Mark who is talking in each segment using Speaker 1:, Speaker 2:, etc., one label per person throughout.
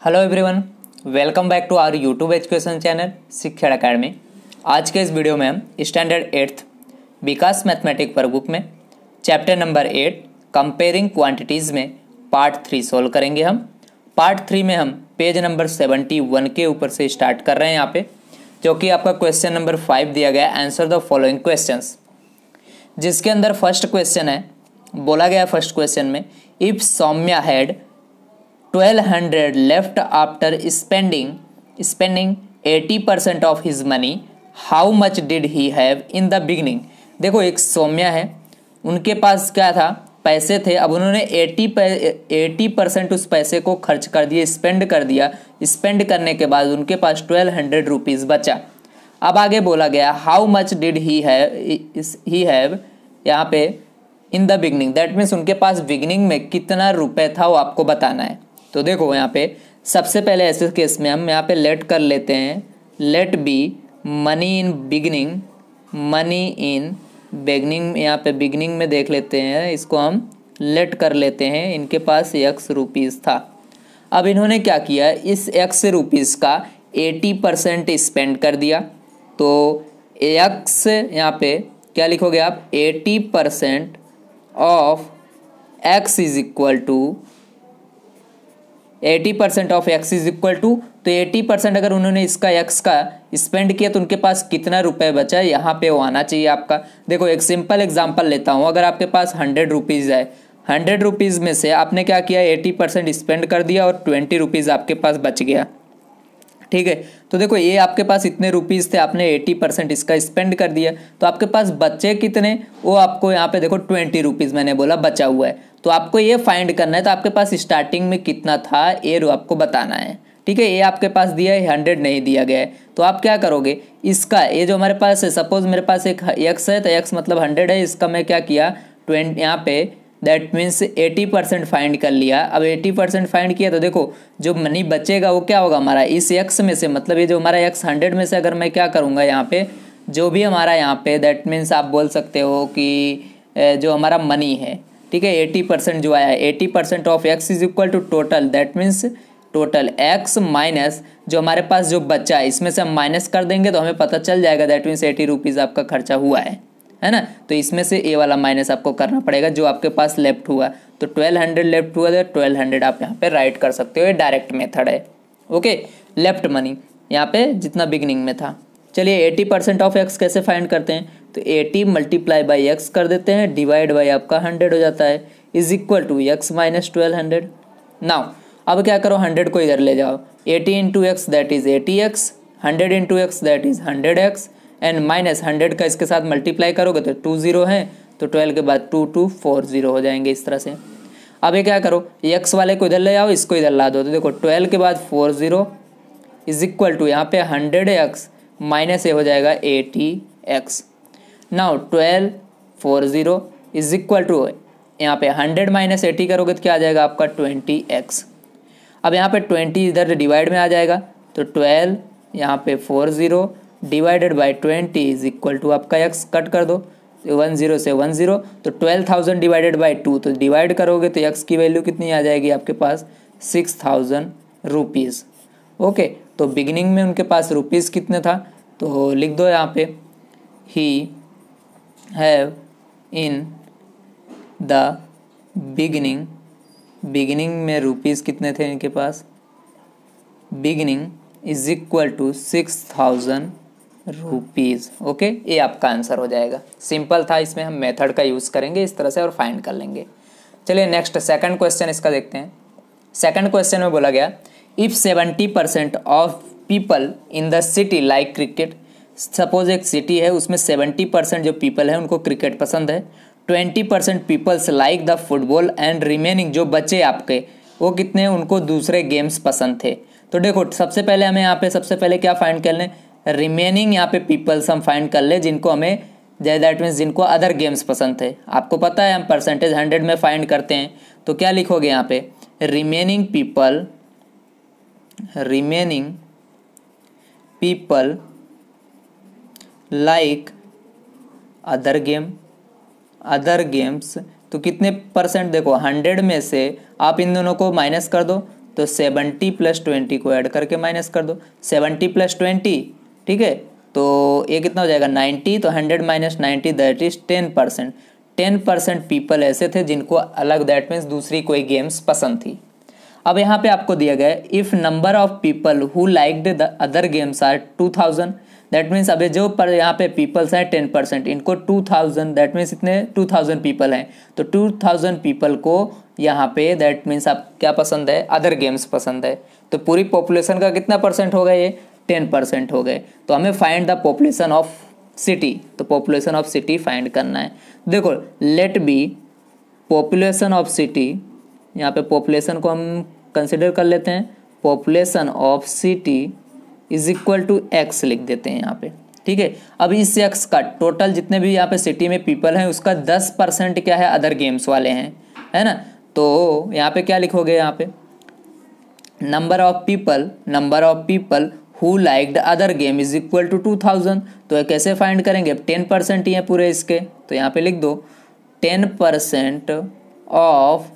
Speaker 1: Hello everyone, welcome back to our YouTube education channel Shikshan academy. आज के इस video में हम standard 8th Vikas mathematic workbook में चैप्टर नंबर 8 कंपेयरिंग क्वांटिटीज़ में पार्ट 3 सोल्व करेंगे। हम पार्ट 3 में हम पेज नंबर 71 के ऊपर से स्टार्ट कर रहे हैं यहाँ पे, जो कि आपका क्वेश्चन नंबर 5 दिया गया है, आंसर द फॉलोइंग क्वेश्चंस। जिसके अंदर फर्स्ट क्वेश्चन है, बोला गया फर्स्ट क्वेश्चन में, if Saumya had 1200 left after spending 80% of his money, how much did he have in the beginning। देखो, एक सौम्या है, उनके पास क्या था, पैसे थे। अब उन्होंने 80% उस पैसे को खर्च कर दिया, स्पेंड कर दिया। स्पेंड करने के बाद उनके पास 1200 रुपीज़ बचा। अब आगे बोला गया how much did he have यहाँ पे in the beginning, that means उनके पास बिगनिंग में कितना रुपए था वो आपको बताना है। तो देखो यहाँ पे सबसे पहले ऐसे केस में हम यहाँ पे लेट कर लेते हैं, let be money in beginning, money in beginning. यहाँ पे बिगनिंग में देख लेते हैं, इसको हम लेट कर लेते हैं। इनके पास x रुपीज़ था। अब इन्होंने क्या किया, इस x रुपीज़ का 80% स्पेंड कर दिया। तो x यहाँ पे क्या लिखोगे आप, 80% of x is equal to 80% of x is equal to, तो 80% अगर उन्होंने इसका x का स्पेंड किया तो उनके पास कितना रुपए बचा, यहाँ पे वो आना चाहिए आपका। देखो, एक सिंपल एग्जांपल लेता हूँ। अगर आपके पास 100 रुपीज़ है, 100 रुपीज़ में से आपने क्या किया, 80% स्पेंड कर दिया और 20 रुपीज़ आपके पास बच गया। ठीक है, तो देखो ये आपके पास इतने रुपीज़ थे, आपने 80% इसका स्पेंड कर दिया, तो आपके पास बचे कितने, वो आपको यहाँ पे देखो 20 रुपीज़ मैंने बोला बचा हुआ है। तो आपको ये फाइंड करना है, तो आपके पास स्टार्टिंग में कितना था ये आपको बताना है। ठीक है, ये आपके पास दिया है, 100 नहीं दिया गया है। तो आप क्या करोगे, इसका ये जो हमारे पास है, सपोज मेरे पास एक x है, तो x मतलब 100 है, इसका मैं क्या किया 20 यहाँ पे, दैट मीन्स 80% फाइंड कर लिया। अब 80% फाइंड किया तो देखो जो मनी बचेगा वो क्या होगा हमारा, इस x में से, मतलब ये जो हमारा x 100 में से अगर मैं क्या करूँगा यहाँ पे, जो भी हमारा यहाँ पे, दैट मीन्स आप बोल सकते हो कि जो हमारा मनी है, ठीक है, 80% जो आया है, 80% of x is equal to total, that means total x minus जो हमारे पास जो बचा है, इसमें से हम माइनस कर देंगे तो हमें पता चल जाएगा, दैट मीन्स 80 रुपीज़ आपका खर्चा हुआ है ना। तो इसमें से ए वाला माइनस आपको करना पड़ेगा जो आपके पास लेफ्ट हुआ। तो 1200 लेफ्ट हुआ, तो 1200 आप यहाँ पे राइट कर सकते हो, ये डायरेक्ट मेथड है। ओके, लेफ्ट मनी यहाँ पे जितना बिगनिंग में था। चलिए 80% ऑफ x कैसे फाइंड करते हैं, तो 80 मल्टीप्लाई बाई x कर देते हैं, डिवाइड बाई आपका 100 हो जाता है, is equal to x minus 1200। Now अब क्या करो, 100 को इधर ले जाओ, 80 into X that is 80x, 100 into X that is 100x, and minus 100 का इसके साथ मल्टीप्लाई करोगे तो 2 0 है, तो 12 के बाद 2 2 4 0 हो जाएंगे इस तरह से। अब ये क्या करो, x वाले को इधर ले आओ, इसको इधर ला दो, तो देखो 12 के बाद 4 0 इज इक्वल टू यहाँ पे 100x माइनस ये हो जाएगा 80x। Now 12 4 0 is equal to यहाँ पे 100 माइनस 80 करोगे तो क्या आ जाएगा आपका 20x। अब यहाँ पे 20 इधर डिवाइड में आ जाएगा, तो 12 यहाँ पे 4 0 divided by 20 is equal to आपका x, कट कर दो 10 से 10, तो 12,000 डिवाइडेड बाई 2, तो डिवाइड करोगे तो x की वैल्यू कितनी आ जाएगी आपके पास, 6000 रुपीज़। ओके, तो बिगिनिंग में उनके पास रुपीज़ कितने था, तो लिख दो यहाँ पे, he have in the beginning, beginning में रुपीज़ कितने थे इनके पास, beginning is equal to 6000 rupees. Okay, ये आपका आंसर हो जाएगा। सिंपल था, इसमें हम मेथड का यूज़ करेंगे इस तरह से और फाइंड कर लेंगे। चलिए नेक्स्ट सेकंड क्वेश्चन इसका देखते हैं। सेकंड क्वेश्चन में बोला गया, if 70% of people in the city like cricket, suppose एक सिटी है उसमें 70% जो पीपल है उनको क्रिकेट पसंद है, 20% peoples like the football, and remaining जो बचे आपके वो कितने, उनको दूसरे गेम्स पसंद थे। तो देखो सबसे पहले हमें यहाँ पे सबसे पहले क्या फाइंड कर लें, रिमेनिंग यहाँ पे पीपल्स हम फाइंड कर ले जिनको हमें, दैट मीन्स जिनको अदर गेम्स पसंद थे। आपको पता है हम परसेंटेज 100 में फाइंड करते हैं, तो क्या लिखोगे यहाँ पे, remaining people like other games, तो कितने परसेंट, देखो 100 में से आप इन दोनों को माइनस कर दो, तो 70 प्लस 20 को ऐड करके माइनस कर दो, 70 प्लस 20, ठीक है, तो ये कितना हो जाएगा 90, तो 100 माइनस 90 दैट इज 10%। 10% पीपल ऐसे थे जिनको अलग दैट मीन्स दूसरी कोई गेम्स पसंद थी। अब यहाँ पे आपको दिया गया है if number of people who liked the other games are 2000, that means अभी जो पर यहाँ पे पीपल्स हैं 10%, इनको 2000 दैट मीन्स इतने 2000 पीपल हैं, तो 2000 पीपल को यहाँ पे दैट मीन्स आप क्या पसंद है, अदर गेम्स पसंद है। तो पूरी पॉपुलेशन का कितना परसेंट हो गया, ये 10% हो गए। तो हमें find the population of city, तो पॉपुलेशन ऑफ सिटी फाइंड करना है। देखो let be population of city, यहाँ पे पॉपुलेशन को हम कंसिडर कर लेते हैं, population of city is equal to X लिख देते हैं यहाँ पे, ठीक है। अब इस एक्स का टोटल जितने भी यहाँ पे सिटी में पीपल हैं उसका 10% क्या है, अदर गेम्स वाले हैं, है ना। तो यहाँ पे क्या लिखोगे, यहाँ पे number of people who liked other game is equal to 2000। तो कैसे फाइंड करेंगे, अब 10% ही है पूरे इसके, तो यहाँ पे लिख दो 10% of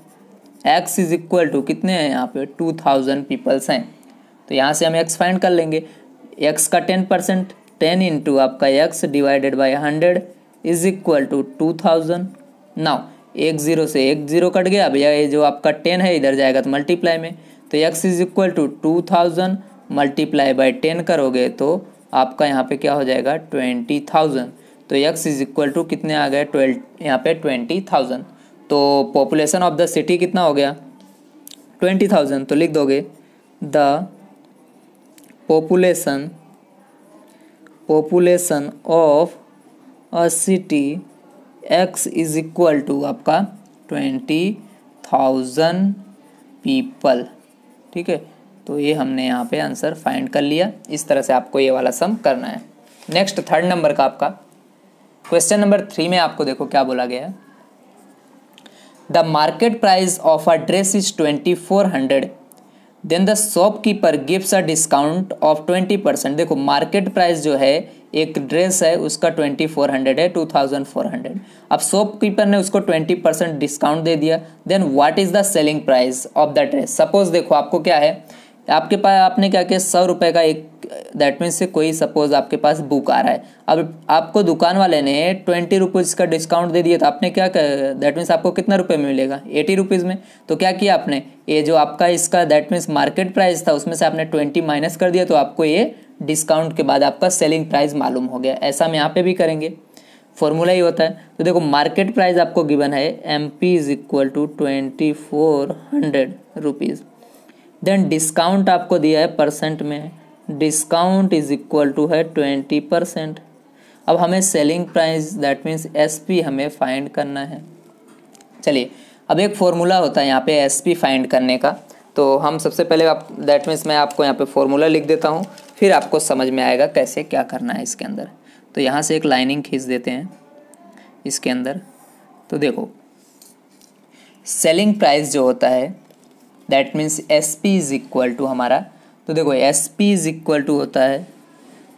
Speaker 1: x is equal to कितने हैं यहाँ पे 2000 पीपल्स हैं। तो यहाँ से हम x फाइंड कर लेंगे, x का 10%, 10 इंटू आपका x divided by 100 is equal to 2000। Now एक जीरो से एक जीरो कट गया, भैया ये जो आपका 10 है इधर जाएगा तो मल्टीप्लाई में, तो x is equal to 2000 multiply by 10 करोगे तो आपका यहाँ पे क्या हो जाएगा 20,000। तो x इज इक्वल टू कितने आ गए 12, यहाँ पे 20,000। तो पॉपुलेशन ऑफ द सिटी कितना हो गया 20,000। तो लिख दोगे the population of a city x is equal to आपका 20,000 पीपल, ठीक है। तो ये हमने यहाँ पे आंसर फाइंड कर लिया। इस तरह से आपको ये वाला सम करना है। नेक्स्ट 3rd नंबर का आपका क्वेश्चन नंबर 3 में आपको देखो क्या बोला गया है, the market price of a dress is 2400, then the shopkeeper gives a discount of 20%। देखो मार्केट प्राइस जो है एक ड्रेस है उसका 2400 है, 2400। अब शॉपकीपर ने उसको 20% डिस्काउंट दे दिया, then what is the selling price of the dress. Suppose देखो आपको क्या है, आपके पास आपने क्या किया 100 रुपये का एक दैट मीन्स से कोई सपोज आपके पास बुक आ रहा है, अब आपको दुकान वाले ने 20 रुपीज़ का डिस्काउंट दे दिया, तो आपने क्या दैट मीन्स आपको कितना रुपये में मिलेगा 80 रुपीज़ में। तो क्या किया आपने, ये जो आपका इसका दैट मीन्स मार्केट प्राइस था उसमें से आपने 20 माइनस कर दिया, तो आपको ये डिस्काउंट के बाद आपका सेलिंग प्राइस मालूम हो गया। ऐसा हम यहाँ पे भी करेंगे, फॉर्मूला ही होता है। तो देखो मार्केट प्राइस आपको गिवन है MP is equal to 2400 rupees, then discount आपको दिया है परसेंट में, डिस्काउंट इज इक्वल टू है 20%। अब हमें selling price that means SP हमें फाइंड करना है। चलिए अब एक फॉर्मूला होता है यहाँ पे SP फाइंड करने का, तो हम सबसे पहले आप दैट मीन्स मैं आपको यहाँ पे फॉर्मूला लिख देता हूँ, फिर आपको समझ में आएगा कैसे क्या करना है इसके अंदर। तो यहाँ से एक लाइनिंग खींच देते हैं इसके अंदर। तो देखो सेलिंग प्राइस जो होता है that means SP is equal to हमारा, तो देखो SP इज इक्वल टू होता है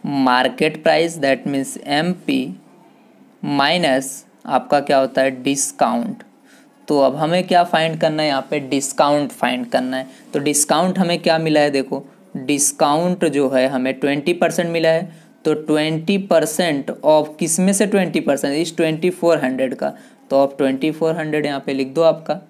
Speaker 1: market price that means MP minus आपका क्या होता है डिस्काउंट। तो अब हमें क्या फाइंड करना है, यहाँ पे डिस्काउंट फाइंड करना है। तो डिस्काउंट हमें क्या मिला है, देखो डिस्काउंट जो है हमें 20% मिला है, तो 20% ऑफ किस में से 20% इस 2400 का, तो ऑफ 2400 यहाँ पे लिख दो आपका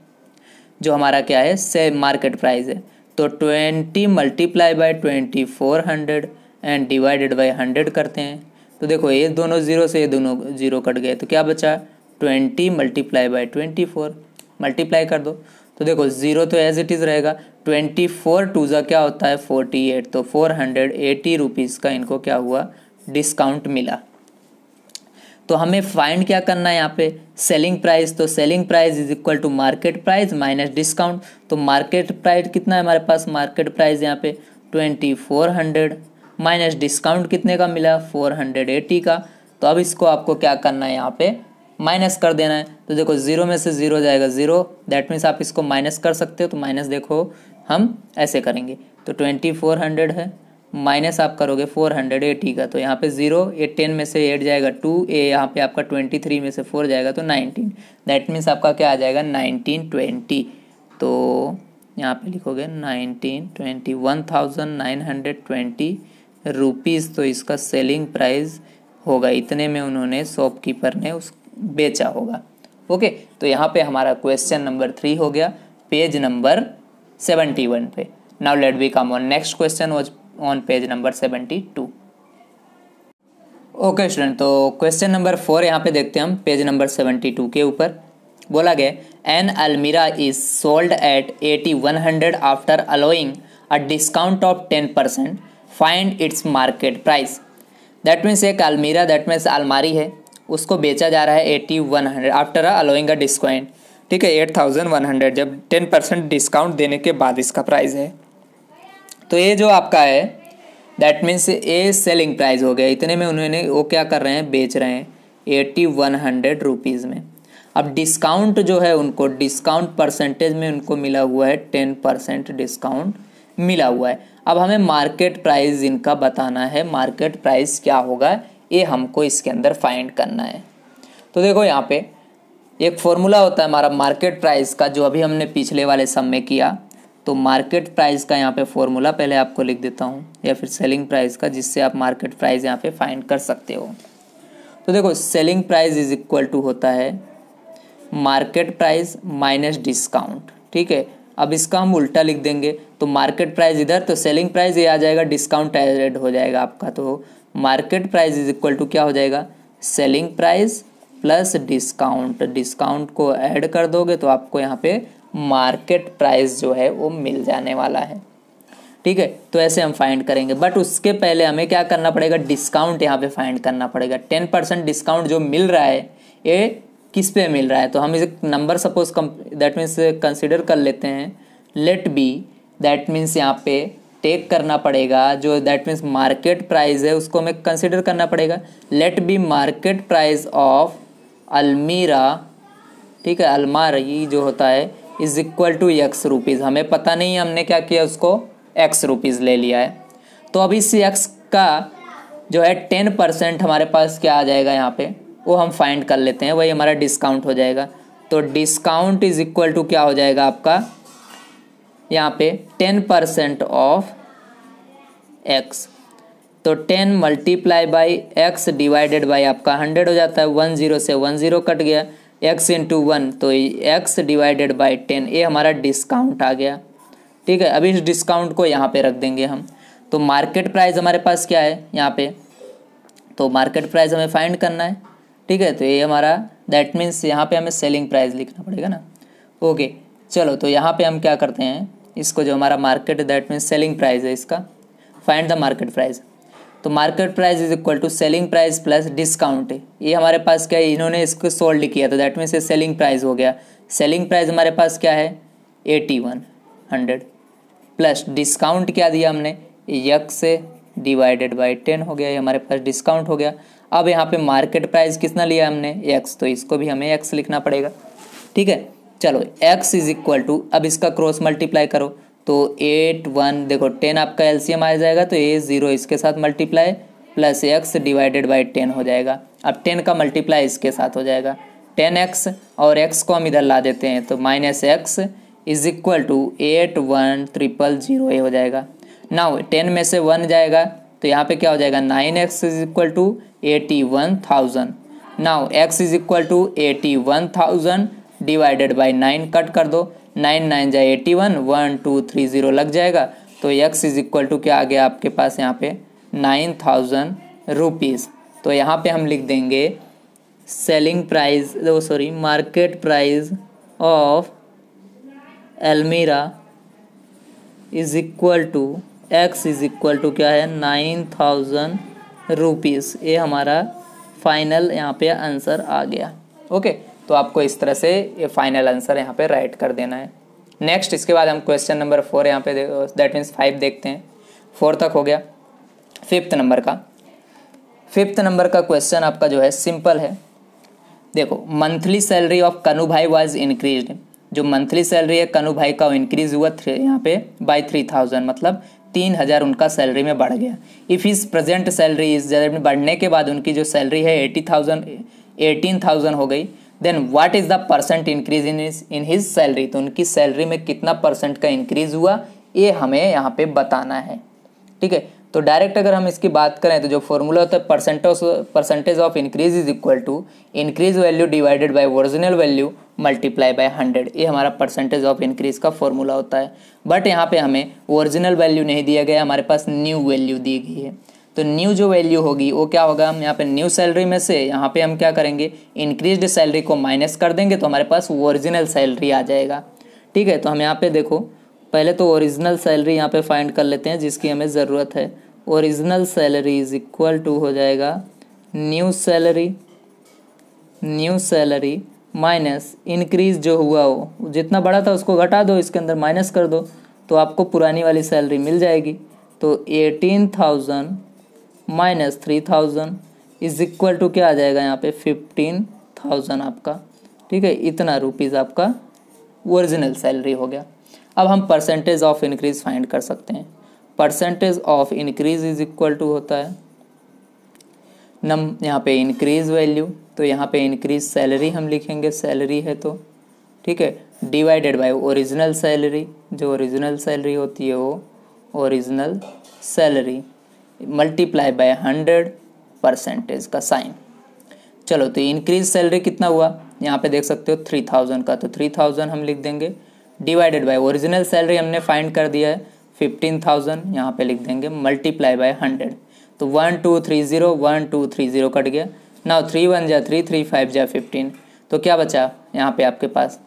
Speaker 1: जो हमारा क्या है से मार्केट प्राइस है। तो 20 multiply by 2400 and divided by 100 करते हैं। तो देखो ये दोनों जीरो से ये दोनों जीरो कट गए, तो क्या बचा 20 मल्टीप्लाई बाई 24 मल्टीप्लाई कर दो। तो देखो जीरो तो एज इट इज़ रहेगा, 24 टू ज़ा क्या होता है 48, तो 480 रुपीज़ का इनको क्या हुआ डिस्काउंट मिला। तो हमें फाइंड क्या करना है यहाँ पे सेलिंग प्राइस, तो selling price is equal to market price minus discount. तो मार्केट प्राइस कितना है हमारे पास, मार्केट प्राइस यहाँ पे 2400 माइनस डिस्काउंट कितने का मिला 480 का। तो अब इसको आपको क्या करना है यहाँ पे माइनस कर देना है। तो देखो जीरो में से जीरो जाएगा जीरो, दैट मीन्स आप इसको माइनस कर सकते हो। तो माइनस देखो हम ऐसे करेंगे, तो 2400 है माइनस आप करोगे 480 का, तो यहाँ पे जीरो, ये 10 में से 8 जाएगा 2, ये यहाँ पे आपका 23 में से 4 जाएगा तो 19, दैट मीन्स आपका क्या आ जाएगा 1920। तो यहाँ पे लिखोगे 1921,920 रुपीज़, तो इसका सेलिंग प्राइस होगा, इतने में उन्होंने शॉपकीपर ने उस बेचा होगा। ओके, तो यहाँ पे हमारा क्वेश्चन नंबर 3 हो गया पेज नंबर 71 पे। Now let we come on next question was on page number 72। Okay student, तो क्वेश्चन नंबर 4 यहाँ पे देखते हैं हम पेज नंबर 72 के ऊपर। बोला गया एन अलमीरा is sold at 8100 after allowing a discount of 10%, find its market price. That means एक अलमीरा, दैट मीन्स अलमारी है, उसको बेचा जा रहा है 8100 आफ्टर अलोइंग अ डिस्काउंट। ठीक है, 8100 जब 10% डिस्काउंट देने के बाद इसका प्राइस है। तो ये जो आपका है दैट मीन्स ये सेलिंग प्राइस हो गया, इतने में उन्होंने वो क्या कर रहे हैं, बेच रहे हैं 8100 रुपीज़ में। अब डिस्काउंट जो है उनको डिस्काउंट परसेंटेज में उनको मिला हुआ है 10% डिस्काउंट मिला हुआ है। अब हमें मार्केट प्राइस इनका बताना है, मार्केट प्राइस क्या होगा ये हमको इसके अंदर फाइंड करना है। तो देखो यहाँ पे एक फॉर्मूला होता है हमारा मार्केट प्राइस का, जो अभी हमने पिछले वाले सम में किया। तो मार्केट प्राइस का यहाँ पे फॉर्मूला पहले आपको लिख देता हूँ, या फिर सेलिंग प्राइस का, जिससे आप मार्केट प्राइस यहाँ पे फाइंड कर सकते हो। तो देखो selling price is equal to होता है मार्केट प्राइस माइनस डिस्काउंट। ठीक है, अब इसका हम उल्टा लिख देंगे, तो मार्केट प्राइस इधर, तो सेलिंग प्राइस ये आ जाएगा, डिस्काउंट ऐड हो जाएगा आपका। तो market price is equal to क्या हो जाएगा, selling price plus discount. Discount को ऐड कर दोगे तो आपको यहाँ पे मार्केट प्राइस जो है वो मिल जाने वाला है। ठीक है, तो ऐसे हम फाइंड करेंगे, बट उसके पहले हमें क्या करना पड़ेगा, डिस्काउंट यहाँ पे फाइंड करना पड़ेगा। 10% डिस्काउंट जो मिल रहा है ये किस पे मिल रहा है, तो हम इसे number suppose that means consider कर लेते हैं। लेट बी, दैट मीन्स यहाँ पे टेक करना पड़ेगा, जो दैट मीन्स मार्केट प्राइस है उसको हमें कंसिडर करना पड़ेगा। Let be market price of almirah, ठीक है, अलमारी जो होता है is equal to X rupees. हमें पता नहीं, हमने क्या किया, उसको एक्स रुपीज़ ले लिया है। तो अब इस एक्स का जो है 10% हमारे पास क्या आ जाएगा यहाँ पे, वो हम फाइंड कर लेते हैं, वही हमारा डिस्काउंट हो जाएगा। तो डिस्काउंट इज इक्वल टू क्या हो जाएगा आपका यहाँ पे 10% ऑफ एक्स। तो 10 multiply by x divided by आपका 100 हो जाता है, 10 से 10 कट गया, x इंटू 1 तो x डिवाइडेड बाई 10, ये हमारा डिस्काउंट आ गया। ठीक है, अभी इस डिस्काउंट को यहाँ पे रख देंगे हम। तो मार्केट प्राइस हमारे पास क्या है यहाँ पे, तो मार्केट प्राइस हमें फाइंड करना है। ठीक है, तो ये हमारा दैट मीन्स यहाँ पे हमें सेलिंग प्राइस लिखना पड़ेगा ना। ओके चलो, तो यहाँ पे हम क्या करते हैं, इसको जो हमारा market that means selling price है इसका, फाइंड द मार्केट प्राइस। तो market price is equal to selling price plus discount है। ये हमारे पास क्या है, इन्होंने इसको सोल्ड किया तो दैट मीन्स ये सेलिंग प्राइस हो गया। सेलिंग प्राइस हमारे पास क्या है 8100 प्लस डिस्काउंट क्या दिया हमने, एक्स से डिवाइडेड बाई 10 हो गया, ये हमारे पास डिस्काउंट हो गया। अब यहाँ पे मार्केट प्राइस कितना लिया हमने, एक्स, तो इसको भी हमें एक्स लिखना पड़ेगा। ठीक है, चलो एक्स इज इक्वल टू, अब इसका क्रॉस मल्टीप्लाई करो तो 8 1 देखो 10 आपका एलसीएम आ जाएगा, तो ये 0 इसके साथ multiply plus x divided by 10 हो जाएगा। अब 10 का मल्टीप्लाई इसके साथ हो जाएगा 10x, और x को हम इधर ला देते हैं तो minus X is equal to 81000 ये हो जाएगा। नाउ 10 में से 1 जाएगा तो यहाँ पे क्या हो जाएगा 9x is equal to 81,000। Now x is equal to 81,000 divided by 9 कट कर दो, 9 9 जाए 81, 1 2 3 0 लग जाएगा। तो x इज इक्वल टू क्या आ गया आपके पास यहाँ पे 9000 रुपीज़। तो यहाँ पे हम लिख देंगे selling price market price of अलमीरा is equal to x is equal to क्या है 9000 रुपीज़। ये हमारा फाइनल यहाँ पे आंसर आ गया। ओके, तो आपको इस तरह से ये फाइनल आंसर यहाँ पे राइट कर देना है। नेक्स्ट इसके बाद हम क्वेश्चन नंबर 4 यहाँ पे दैट मीन्स 5 देखते हैं। 4 तक हो गया। 5th नंबर का क्वेश्चन आपका जो है सिंपल है। देखो, मंथली सैलरी ऑफ कनु भाई वाज इंक्रीज्ड। जो मंथली सैलरी है कनु भाई का वो इंक्रीज हुआ यहाँ पे बाई 3000, मतलब 3000 उनका सैलरी में बढ़ गया। If is present salary is बढ़ने के बाद उनकी जो सैलरी है 18,000 हो गई, then what is the percent increase in his salary, तो उनकी सैलरी में कितना परसेंट का इंक्रीज हुआ ये हमें यहाँ पे बताना है। ठीक है, तो डायरेक्ट अगर हम इसकी बात करें तो जो फॉर्मूला होता है percentage of increase is equal to increase value divided by original value multiply by 100, ये हमारा परसेंटेज ऑफ इंक्रीज का फॉर्मूला होता है। बट यहाँ पे हमें ओरिजिनल वैल्यू नहीं दिया गया, हमारे पास न्यू वैल्यू दी गई है। तो न्यू जो वैल्यू होगी वो क्या होगा, हम यहाँ पे न्यू सैलरी में से यहाँ पे हम क्या करेंगे, इंक्रीज्ड सैलरी को माइनस कर देंगे तो हमारे पास ओरिजिनल सैलरी आ जाएगा। ठीक है, तो हम यहाँ पे देखो पहले तो ओरिजिनल सैलरी यहाँ पे फाइंड कर लेते हैं जिसकी हमें ज़रूरत है। Original salary is equal to हो जाएगा न्यू सैलरी माइनस इंक्रीज जो हुआ वो जितना बड़ा था उसको घटा दो, इसके अंदर माइनस कर दो तो आपको पुरानी वाली सैलरी मिल जाएगी। तो 18,000 माइनस 3,000 इज इक्वल टू क्या आ जाएगा यहाँ पे 15,000 आपका। ठीक है, इतना रुपीज़ आपका ओरिजिनल सैलरी हो गया। अब हम परसेंटेज ऑफ इंक्रीज फाइंड कर सकते हैं। Percentage of increase is equal to होता है यहाँ पे इंक्रीज वैल्यू, तो यहाँ पे इंक्रीज सैलरी हम लिखेंगे, सैलरी है तो ठीक है, डिवाइडेड बाय ओरिजिनल सैलरी, जो ओरिजिनल सैलरी होती है वो original salary multiply by 100 percentage का साइन। चलो तो इंक्रीज सैलरी कितना हुआ यहाँ पे देख सकते हो 3,000 का, तो 3,000 हम लिख देंगे डिवाइडेड बाय ओरिजिनल सैलरी हमने फाइंड कर दिया है 15,000, यहाँ पे लिख देंगे मल्टीप्लाई बाय 100। तो 1230 कट गया। नाउ 3 1 जा 3 3 5 जा 15, तो क्या बचा यहाँ पे आपके पास,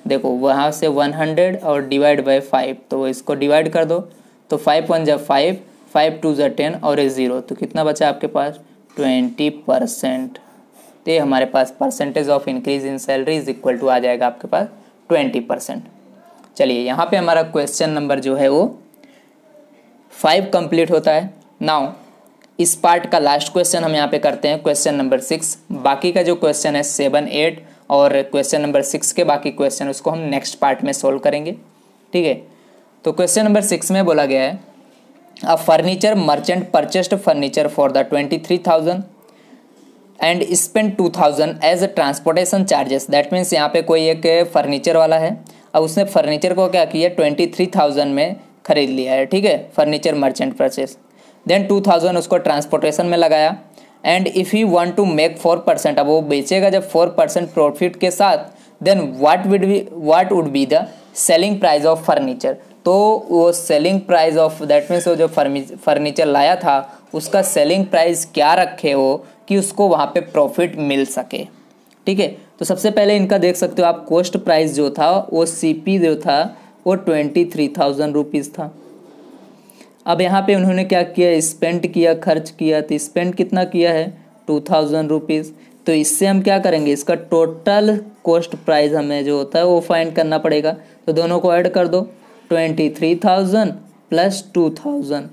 Speaker 1: देखो वहाँ से 100 और डिवाइड बाय 5, तो इसको डिवाइड कर दो तो 5 1 जा 5 5 2 जा 10 और 0, तो कितना बचा आपके पास 20%। तो ये हमारे पास percentage of increase in salary is equal to आ जाएगा आपके पास 20%। चलिए यहाँ पे हमारा क्वेश्चन नंबर जो है वो 5 कंप्लीट होता है। नाउ इस पार्ट का लास्ट क्वेश्चन हम यहाँ पे करते हैं, क्वेश्चन नंबर 6। बाकी का जो क्वेश्चन है 7 8 और क्वेश्चन नंबर 6 के बाकी क्वेश्चन उसको हम नेक्स्ट पार्ट में सोल्व करेंगे। ठीक है, तो क्वेश्चन नंबर 6 में बोला गया है a furniture merchant purchased furniture for the 23,000 and spend 2,000 as transportation charges. That means यहाँ पे कोई एक फर्नीचर वाला है, अब उसने फर्नीचर को क्या किया 23,000 में खरीद लिया है। ठीक है, फर्नीचर मर्चेंट परचेस, देन 2,000 उसको ट्रांसपोर्टेशन में लगाया and if you want to make 4%, अब वो बेचेगा जब 4% प्रॉफिट के साथ, then what would be the selling price of furniture. तो वो selling price of that means वो जो फर्नीचर लाया था उसका सेलिंग प्राइस क्या रखे हो कि उसको वहाँ पे प्रॉफिट मिल सके। ठीक है, तो सबसे पहले इनका देख सकते हो आप कॉस्ट प्राइस जो था वो CP जो था वो 23,000 रुपीज़ था। अब यहाँ पे उन्होंने क्या किया, स्पेंड किया, खर्च किया, तो स्पेंड कितना किया है 2,000 रुपीज़। तो इससे हम क्या करेंगे, इसका टोटल कॉस्ट प्राइस हमें जो होता है वो फाइंड करना पड़ेगा। तो दोनों को ऐड कर दो, 23,000 प्लस 2,000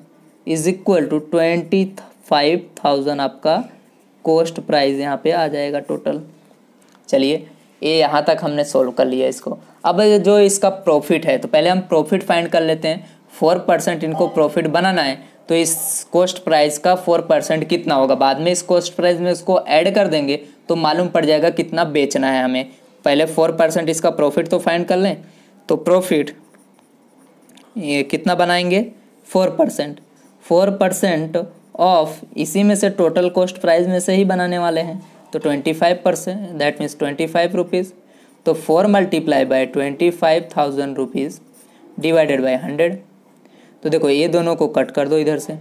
Speaker 1: इज इक्वल टू 25,000 आपका कॉस्ट प्राइस यहाँ पे आ जाएगा टोटल। चलिए ये यहाँ तक हमने सोल्व कर लिया इसको। अब जो इसका प्रॉफिट है तो पहले हम प्रॉफिट फाइंड कर लेते हैं। 4% इनको प्रॉफिट बनाना है तो इस कॉस्ट प्राइस का 4% कितना होगा, बाद में इस कॉस्ट प्राइस में इसको ऐड कर देंगे तो मालूम पड़ जाएगा कितना बेचना है हमें। पहले 4% इसका प्रॉफिट तो फाइंड कर लें। तो प्रॉफिट ये कितना बनाएंगे 4% ऑफ इसी में से टोटल कॉस्ट प्राइस में से ही बनाने वाले हैं, तो 25%, दैट मीन्स 25 रुपीज़। तो 4 multiply by 25,000 rupees divided by 100। तो देखो ये दोनों को कट कर दो इधर से।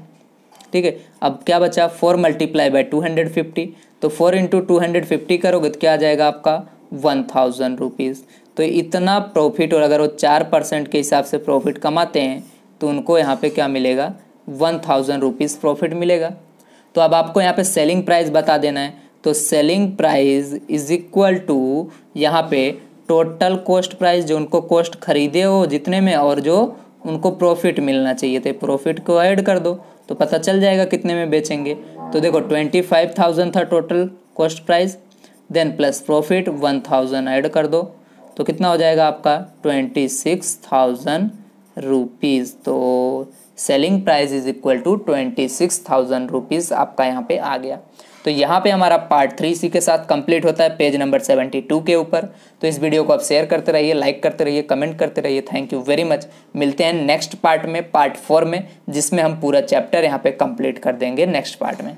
Speaker 1: ठीक है, अब क्या बचा 4 मल्टीप्लाई बाय 250, तो 4 इंटू 250 करोगे तो क्या आ जाएगा आपका 1,000 रुपीज़। तो इतना प्रॉफिट, और अगर वो 4% के हिसाब से प्रॉफिट कमाते हैं तो उनको यहाँ पे क्या मिलेगा 1,000 रुपीज़ प्रॉफिट मिलेगा। तो अब आपको यहाँ पे सेलिंग प्राइस बता देना है। तो selling price is equal to यहाँ पे टोटल कॉस्ट प्राइस, जो उनको कॉस्ट खरीदे हो जितने में और जो उनको प्रॉफिट मिलना चाहिए थे, प्रॉफिट को ऐड कर दो तो पता चल जाएगा कितने में बेचेंगे। तो देखो 25,000 था total cost price, then plus profit 1,000 add कर दो तो कितना हो जाएगा आपका 26,000 रुपीज़। तो selling price is equal to 26,000 rupees आपका यहाँ पे आ गया। तो यहाँ पे हमारा पार्ट 3 इसी के साथ कंप्लीट होता है पेज नंबर 72 के ऊपर। तो इस वीडियो को आप शेयर करते रहिए, लाइक करते रहिए, कमेंट करते रहिए। Thank you very much. मिलते हैं नेक्स्ट पार्ट में, पार्ट 4 में, जिसमें हम पूरा चैप्टर यहाँ पे कंप्लीट कर देंगे नेक्स्ट पार्ट में।